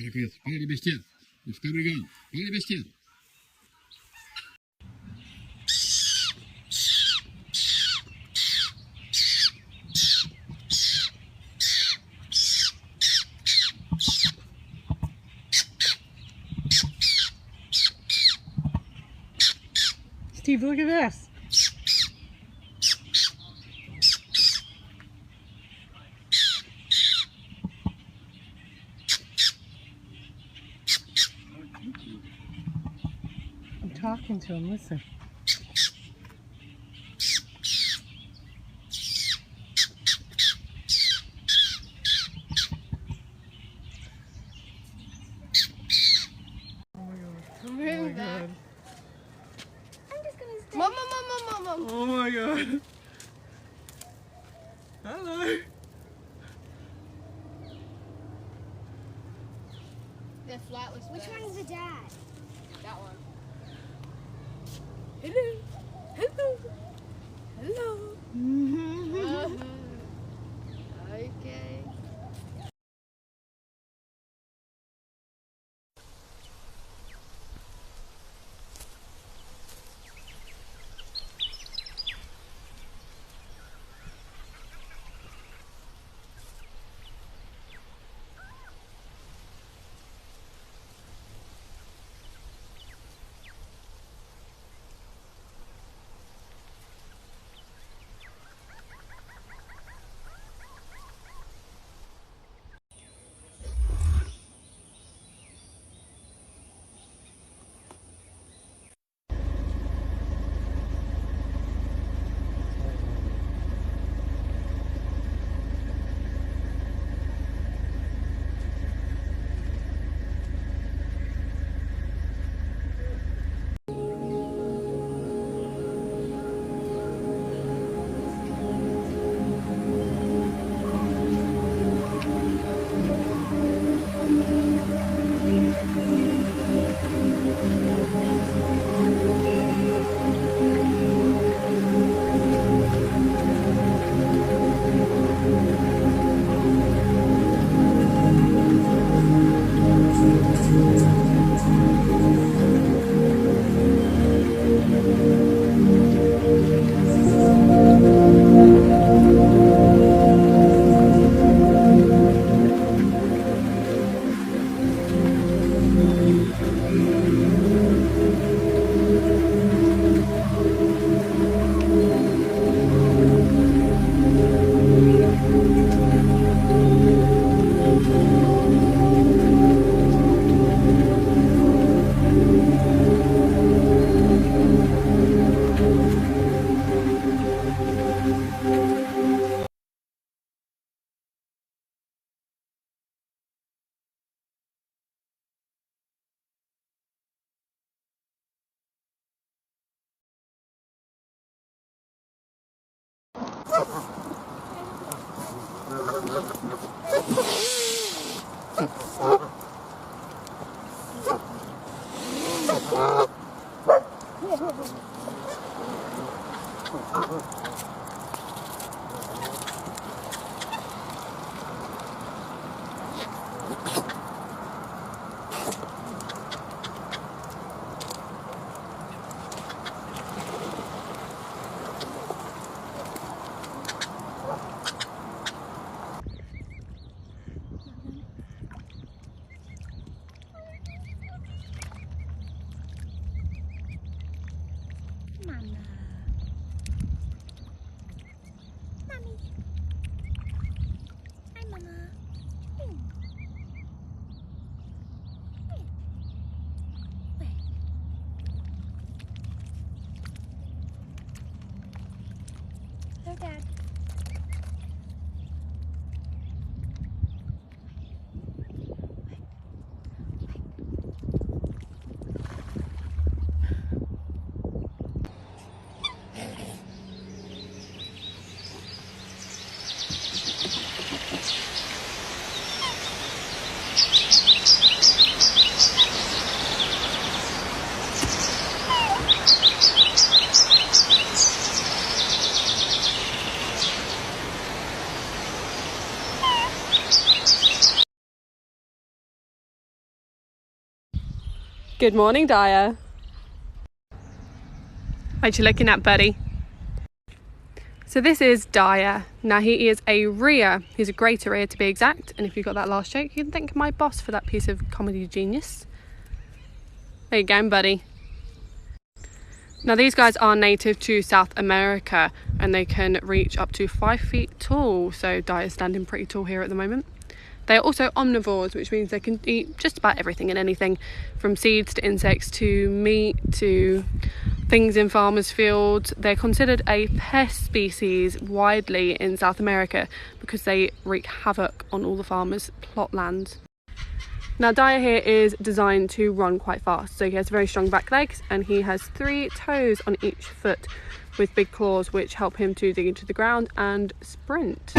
Капец, погнали бестия. И второй ган. Погнали бестия. Steve, look at this. I'm talking to him, listen. I'm moving back. God. I'm just gonna stay. Mom. Oh my god. Hello. They're flightless. Which one's the dad? That one. Hello. Hello. Hello. Okay. Dad. Good morning, Daya. What you looking at, buddy? So this is Daya. Now he is a Rhea. He's a greater Rhea to be exact. And if you got that last joke, you can thank my boss for that piece of comedy genius. There you go, buddy. Now these guys are native to South America and they can reach up to 5 feet tall. So Daya's standing pretty tall here at the moment. They are also omnivores, which means they can eat just about everything and anything, from seeds to insects to meat to things in farmers' fields. They're considered a pest species widely in South America because they wreak havoc on all the farmers' plot lands. Now Daya here is designed to run quite fast, so he has very strong back legs and he has 3 toes on each foot with big claws which help him to dig into the ground and sprint.